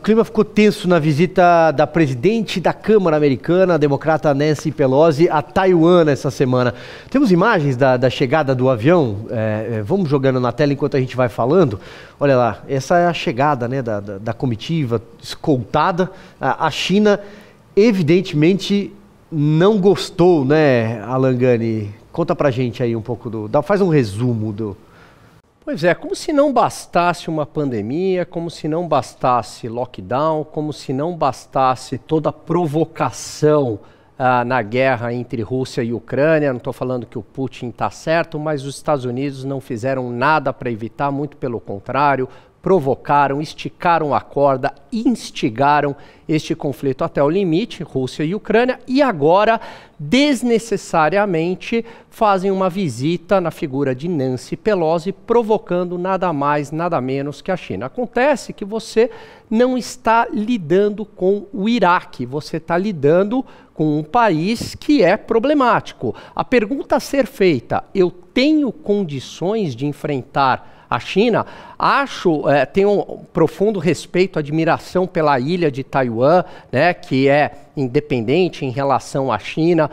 O clima ficou tenso na visita da presidente da Câmara Americana, a democrata Nancy Pelosi, a Taiwan essa semana. Temos imagens da chegada do avião, vamos jogando na tela enquanto a gente vai falando. Olha lá, essa é a chegada, né, da comitiva escoltada. A China, evidentemente, não gostou, né, Alan Gani? Conta pra gente aí um pouco faz um resumo do... Pois é, como se não bastasse uma pandemia, como se não bastasse lockdown, como se não bastasse toda a provocação na guerra entre Rússia e Ucrânia. Não estou falando que o Putin está certo, mas os Estados Unidos não fizeram nada para evitar, muito pelo contrário, provocaram, esticaram a corda, instigaram este conflito até o limite, Rússia e Ucrânia, e agora, desnecessariamente, fazem uma visita na figura de Nancy Pelosi, provocando nada mais, nada menos que a China. Acontece que você não está lidando com o Iraque, você está lidando com um país que é problemático. A pergunta a ser feita: eu tenho condições de enfrentar a China? Tenho um profundo respeito, admiração pela ilha de Taiwan, né, que é independente em relação à China.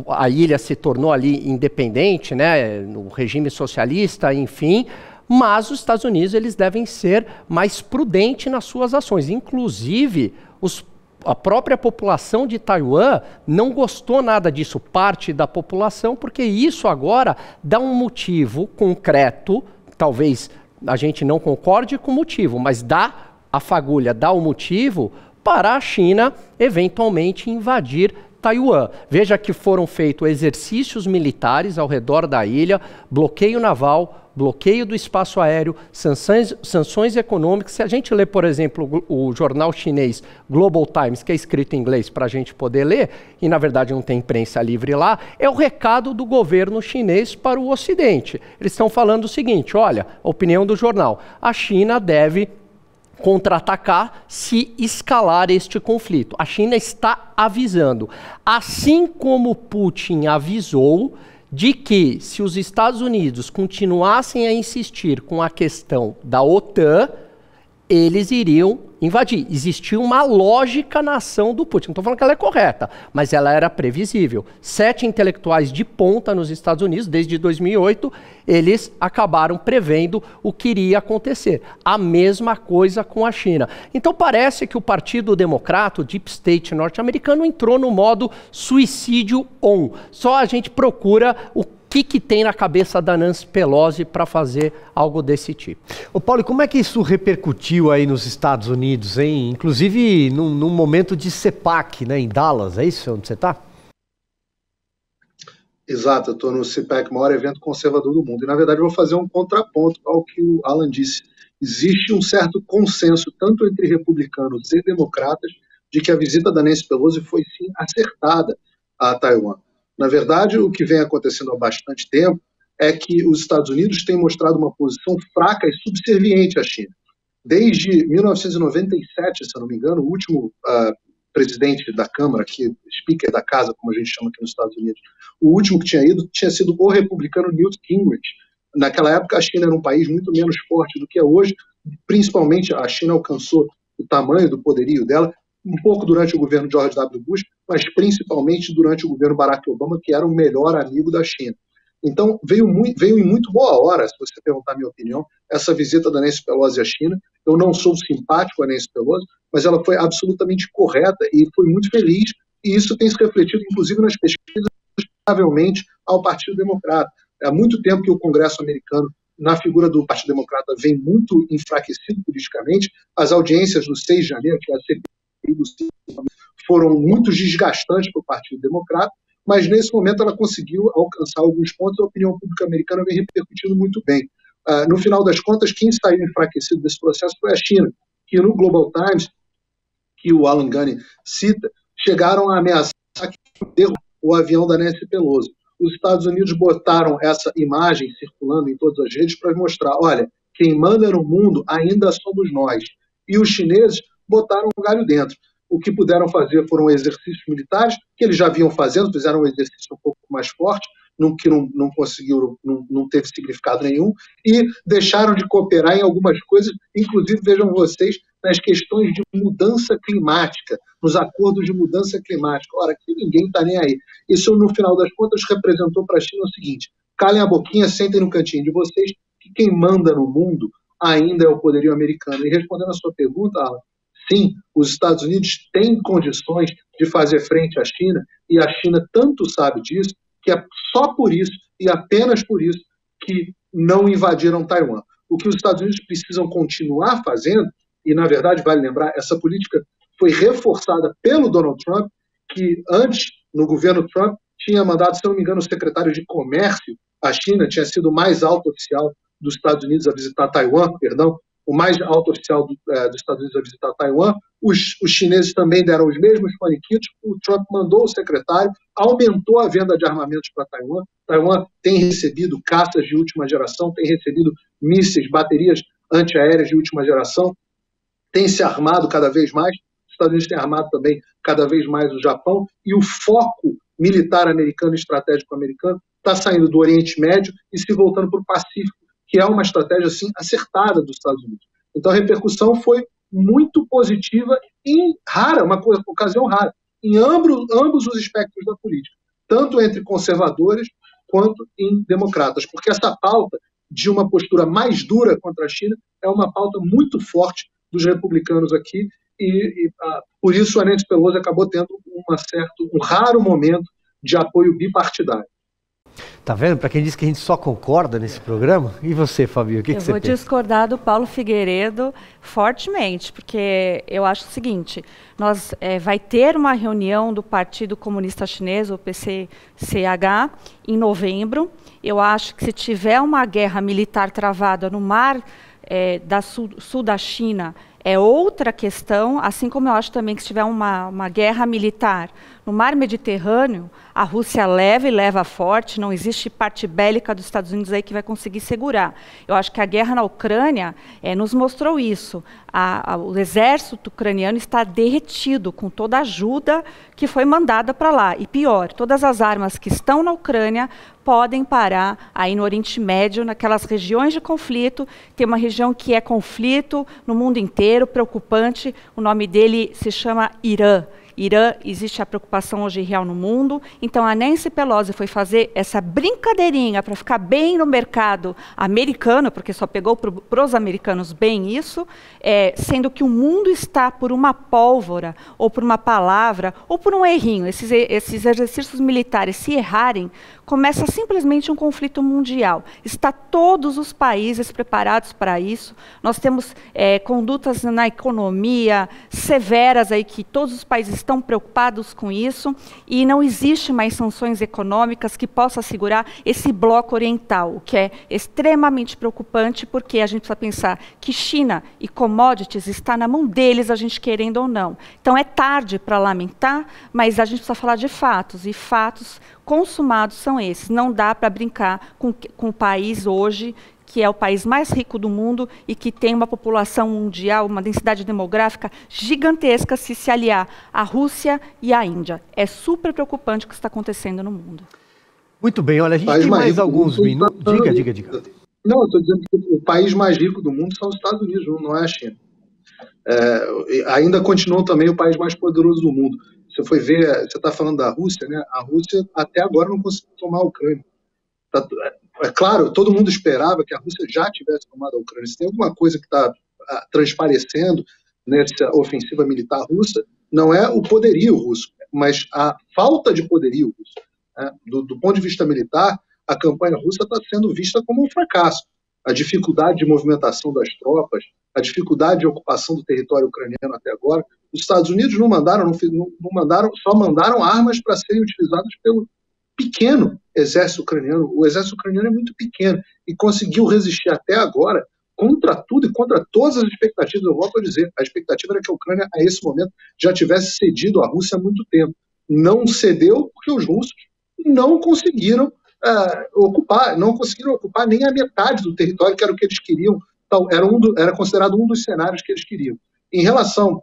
A ilha se tornou ali independente, né, no regime socialista, enfim. Mas os Estados Unidos, eles devem ser mais prudentes nas suas ações. Inclusive, a própria população de Taiwan não gostou nada disso, parte da população, porque isso agora dá um motivo concreto, talvez a gente não concorde com o motivo, mas dá a fagulha, dá o motivo para a China eventualmente invadir Taiwan. Veja que foram feitos exercícios militares ao redor da ilha, bloqueio naval, bloqueio do espaço aéreo, sanções econômicas. Se a gente lê, por exemplo, o jornal chinês Global Times, que é escrito em inglês para a gente poder ler, e na verdade não tem imprensa livre lá, é o recado do governo chinês para o Ocidente. Eles estão falando o seguinte: olha, a opinião do jornal, a China deve contra-atacar se escalar este conflito. A China está avisando, assim como Putin avisou de que se os Estados Unidos continuassem a insistir com a questão da OTAN, eles iriam invadir. Existia uma lógica na ação do Putin. Não estou falando que ela é correta, mas ela era previsível. 7 intelectuais de ponta nos Estados Unidos, desde 2008, eles acabaram prevendo o que iria acontecer. A mesma coisa com a China. Então parece que o Partido Democrata, o Deep State norte-americano, entrou no modo suicídio on. Só a gente procura o que tem na cabeça da Nancy Pelosi para fazer algo desse tipo. Ô Paulo, como é que isso repercutiu aí nos Estados Unidos, hein? Inclusive num momento de CPAC, né, em Dallas, é isso onde você está? Exato, eu estou no CPAC, maior evento conservador do mundo. E, na verdade, eu vou fazer um contraponto ao que o Alan disse. Existe um certo consenso, tanto entre republicanos e democratas, de que a visita da Nancy Pelosi foi, sim, acertada a Taiwan. Na verdade, o que vem acontecendo há bastante tempo é que os Estados Unidos têm mostrado uma posição fraca e subserviente à China. Desde 1997, se eu não me engano, o último presidente da Câmara, speaker da casa, como a gente chama aqui nos Estados Unidos, o último que tinha ido tinha sido o republicano Newt Gingrich. Naquela época, a China era um país muito menos forte do que é hoje, principalmente a China alcançou o tamanho do poderio dela um pouco durante o governo George W. Bush, mas principalmente durante o governo Barack Obama, que era o melhor amigo da China. Então, veio em muito boa hora, se você perguntar a minha opinião, essa visita da Nancy Pelosi à China. Eu não sou simpático a Nancy Pelosi, mas ela foi absolutamente correta e foi muito feliz, e isso tem se refletido, inclusive, nas pesquisas, favoravelmente ao Partido Democrata. Há muito tempo que o Congresso americano, na figura do Partido Democrata, vem muito enfraquecido politicamente. As audiências do 6 de janeiro, que é a CPI, foram muito desgastantes para o Partido Democrata, mas nesse momento ela conseguiu alcançar alguns pontos. A opinião pública americana vem repercutindo muito bem. No final das contas, quem saiu enfraquecido desse processo foi a China, que no Global Times, que o Alan Gani cita, chegaram a ameaçar o avião da Nancy Pelosi. Os Estados Unidos botaram essa imagem circulando em todas as redes para mostrar: olha, quem manda no mundo ainda somos nós. E os chineses botaram o galho dentro. O que puderam fazer foram exercícios militares, que eles já vinham fazendo, fizeram um exercício um pouco mais forte, que não conseguiu, não teve significado nenhum, e deixaram de cooperar em algumas coisas, inclusive, vejam vocês, nas questões de mudança climática, nos acordos de mudança climática. Ora, que ninguém está nem aí. Isso, no final das contas, representou para a China o seguinte: calem a boquinha, sentem no cantinho de vocês, que quem manda no mundo ainda é o poderio americano. E respondendo a sua pergunta, Alan, sim, os Estados Unidos têm condições de fazer frente à China, e a China tanto sabe disso, que é só por isso, e apenas por isso, que não invadiram Taiwan. O que os Estados Unidos precisam continuar fazendo, e na verdade, vale lembrar, essa política foi reforçada pelo Donald Trump, que antes, no governo Trump, tinha mandado, se não me engano, o secretário de Comércio à China, tinha sido o mais alto oficial dos Estados Unidos a visitar Taiwan, o mais alto oficial dos Estados Unidos a visitar Taiwan. Os chineses também deram os mesmos paniquitos. O Trump mandou o secretário, aumentou a venda de armamentos para Taiwan. Taiwan tem recebido caças de última geração, tem recebido mísseis, baterias antiaéreas de última geração, tem se armado cada vez mais. Os Estados Unidos têm armado também cada vez mais o Japão, e o foco militar americano, estratégico americano, está saindo do Oriente Médio e se voltando para o Pacífico, que é uma estratégia assim, acertada dos Estados Unidos. Então a repercussão foi muito positiva e rara, uma ocasião rara, em ambos os espectros da política, tanto entre conservadores quanto em democratas, porque essa pauta de uma postura mais dura contra a China é uma pauta muito forte dos republicanos aqui, e por isso a Nancy Pelosi acabou tendo um raro momento de apoio bipartidário. Tá vendo? Para quem diz que a gente só concorda nesse programa. E você, Fabio, o que você pensa? Eu vou discordar do Paulo Figueiredo fortemente, porque eu acho o seguinte: vai ter uma reunião do Partido Comunista Chinês, o PCCH, em novembro. Eu acho que se tiver uma guerra militar travada no mar sul da China, é outra questão, assim como eu acho também que se tiver uma guerra militar no mar Mediterrâneo, a Rússia leva e leva forte, não existe parte bélica dos Estados Unidos aí que vai conseguir segurar. Eu acho que a guerra na Ucrânia nos mostrou isso. O exército ucraniano está derretido com toda a ajuda que foi mandada para lá. E pior, todas as armas que estão na Ucrânia podem parar aí no Oriente Médio, naquelas regiões de conflito. Tem uma região que é conflito no mundo inteiro, preocupante. O nome dele se chama Irã. Irã, existe a preocupação hoje real no mundo. Então a Nancy Pelosi foi fazer essa brincadeirinha para ficar bem no mercado americano, porque só pegou para os americanos bem isso, sendo que o mundo está por uma pólvora, ou por uma palavra, ou por um errinho. Esses exercícios militares, se errarem, começa simplesmente um conflito mundial. Está todos os países preparados para isso. Nós temos condutas na economia severas aí, que todos os países estão preocupados com isso, e não existe mais sanções econômicas que possam assegurar esse bloco oriental, o que é extremamente preocupante, porque a gente precisa pensar que China e commodities está na mão deles, a gente querendo ou não. Então é tarde para lamentar, mas a gente precisa falar de fatos, e fatos consumados são esses. Não dá para brincar com o país hoje, que é o país mais rico do mundo e que tem uma população mundial, uma densidade demográfica gigantesca, se aliar à Rússia e à Índia. É super preocupante o que está acontecendo no mundo. Muito bem, olha, a gente tem mais alguns minutos. Diga. Não, eu estou dizendo que o país mais rico do mundo são os Estados Unidos, não é a China. Ainda continua também o país mais poderoso do mundo. Você foi ver, você está falando da Rússia, né? A Rússia até agora não conseguiu tomar a Ucrânia. É claro, todo mundo esperava que a Rússia já tivesse tomado a Ucrânia. Se tem alguma coisa que está transparecendo nessa ofensiva militar russa, não é o poderio russo, mas a falta de poderio russo. Né? Do ponto de vista militar, a campanha russa está sendo vista como um fracasso. A dificuldade de movimentação das tropas, a dificuldade de ocupação do território ucraniano até agora. Os Estados Unidos só mandaram armas para serem utilizadas pelo pequeno exército ucraniano. O exército ucraniano é muito pequeno e conseguiu resistir até agora contra tudo e contra todas as expectativas. Eu volto a dizer, a expectativa era que a Ucrânia, a esse momento, já tivesse cedido à Rússia há muito tempo. Não cedeu porque os russos não conseguiram ocupar nem a metade do território, que era o que eles queriam. Então, era considerado um dos cenários que eles queriam. Em relação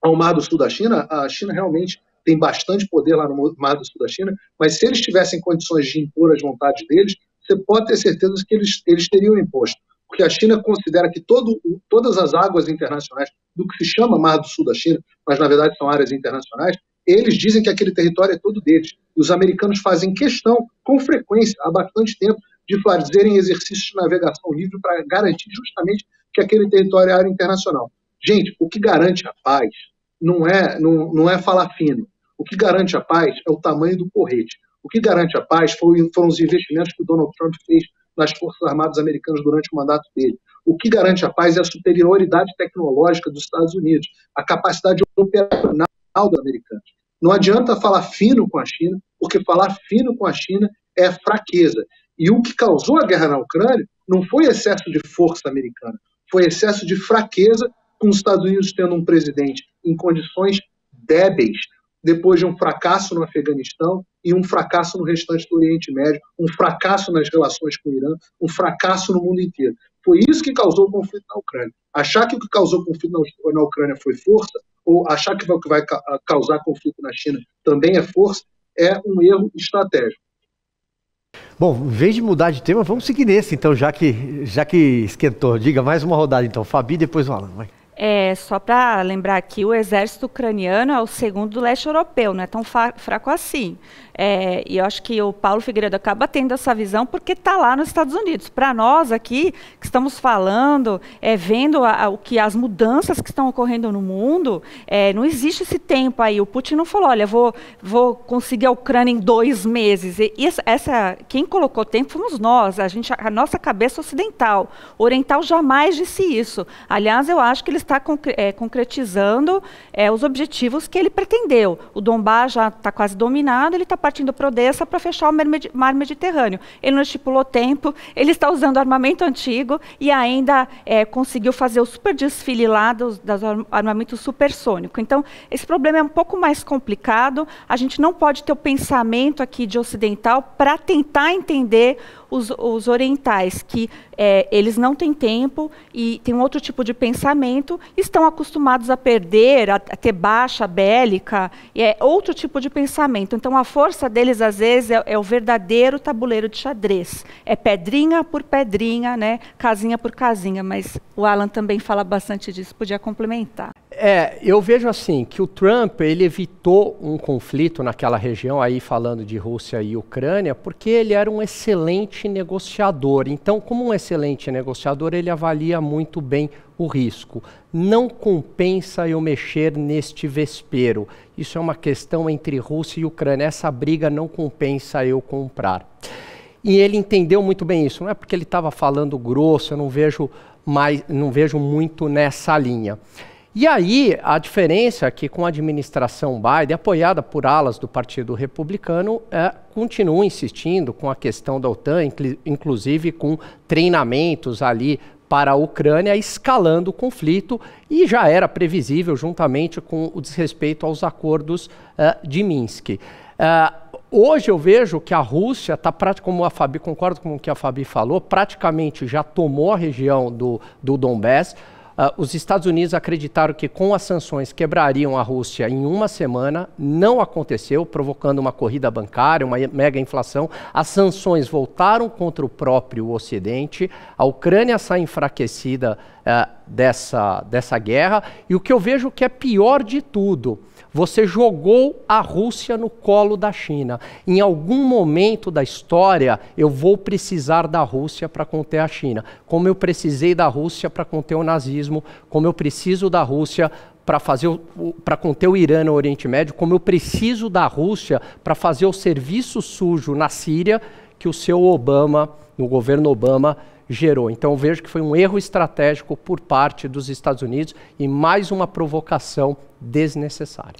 ao Mar do Sul da China, a China realmente tem bastante poder lá no Mar do Sul da China, mas se eles tivessem condições de impor as vontades deles, você pode ter certeza que eles teriam imposto. Porque a China considera que todas as águas internacionais do que se chama Mar do Sul da China, mas na verdade são áreas internacionais, eles dizem que aquele território é todo deles. E os americanos fazem questão, com frequência, há bastante tempo, de fazerem exercícios de navegação livre para garantir justamente que aquele território é área internacional. Gente, o que garante a paz não é falar fino. O que garante a paz é o tamanho do porrete. O que garante a paz foram os investimentos que o Donald Trump fez nas Forças Armadas Americanas durante o mandato dele. O que garante a paz é a superioridade tecnológica dos Estados Unidos, a capacidade operacional dos americanos. Não adianta falar fino com a China, porque falar fino com a China é fraqueza. E o que causou a guerra na Ucrânia não foi excesso de força americana, foi excesso de fraqueza, com os Estados Unidos tendo um presidente em condições débeis, depois de um fracasso no Afeganistão e um fracasso no restante do Oriente Médio, um fracasso nas relações com o Irã, um fracasso no mundo inteiro. Foi isso que causou o conflito na Ucrânia. Achar que o que causou o conflito na Ucrânia foi força, ou achar que o que vai causar conflito na China também é força, é um erro estratégico. Bom, em vez de mudar de tema, vamos seguir nesse, então, já que esquentou. Diga mais uma rodada, então. Fabi, depois o Alan. Vai. Só para lembrar aqui, o exército ucraniano é o segundo do leste europeu, não é tão fraco assim. E eu acho que o Paulo Figueiredo acaba tendo essa visão porque está lá nos Estados Unidos. Para nós aqui, que estamos falando, vendo as mudanças que estão ocorrendo no mundo, não existe esse tempo aí. O Putin não falou, olha, vou conseguir a Ucrânia em 2 meses. Quem colocou tempo fomos nós, a nossa cabeça ocidental. O oriental jamais disse isso. Aliás, eu acho que ele está concretizando os objetivos que ele pretendeu. O Donbás já está quase dominado, ele está partindo para Odessa para fechar o mar Mediterrâneo. Ele não estipulou tempo, ele está usando armamento antigo e ainda conseguiu fazer o super desfile lá dos armamentos supersônico. Então, esse problema é um pouco mais complicado. A gente não pode ter o pensamento aqui de ocidental para tentar entender os orientais, que eles não têm tempo e têm um outro tipo de pensamento, estão acostumados a perder, a ter baixa bélica, é outro tipo de pensamento. Então, a força deles, às vezes, é o verdadeiro tabuleiro de xadrez. É pedrinha por pedrinha, né? Casinha por casinha, mas o Alan também fala bastante disso, podia complementar. Eu vejo assim, que o Trump, ele evitou um conflito naquela região, aí falando de Rússia e Ucrânia, porque ele era um excelente negociador. Então, como um excelente negociador, ele avalia muito bem o risco. Não compensa eu mexer neste vespeiro. Isso é uma questão entre Rússia e Ucrânia. Essa briga não compensa eu comprar. E ele entendeu muito bem isso. Não é porque ele estava falando grosso, eu não vejo muito nessa linha. E aí, a diferença é que com a administração Biden, apoiada por alas do Partido Republicano, continua insistindo com a questão da OTAN, inclusive com treinamentos ali para a Ucrânia, escalando o conflito, e já era previsível, juntamente com o desrespeito aos acordos de Minsk. Hoje eu vejo que a Rússia está, como a Fabi, concordo com o que a Fabi falou, praticamente já tomou a região do Donbás. Os Estados Unidos acreditaram que com as sanções quebrariam a Rússia em 1 semana, não aconteceu, provocando uma corrida bancária, uma mega inflação. As sanções voltaram contra o próprio Ocidente, a Ucrânia sai enfraquecida dessa guerra, e o que eu vejo que é pior de tudo, você jogou a Rússia no colo da China. Em algum momento da história, eu vou precisar da Rússia para conter a China. Como eu precisei da Rússia para conter o nazismo, como eu preciso da Rússia para conter o Irã no Oriente Médio, como eu preciso da Rússia para fazer o serviço sujo na Síria que o seu Obama, no governo Obama, gerou. Então eu vejo que foi um erro estratégico por parte dos Estados Unidos e mais uma provocação desnecessária.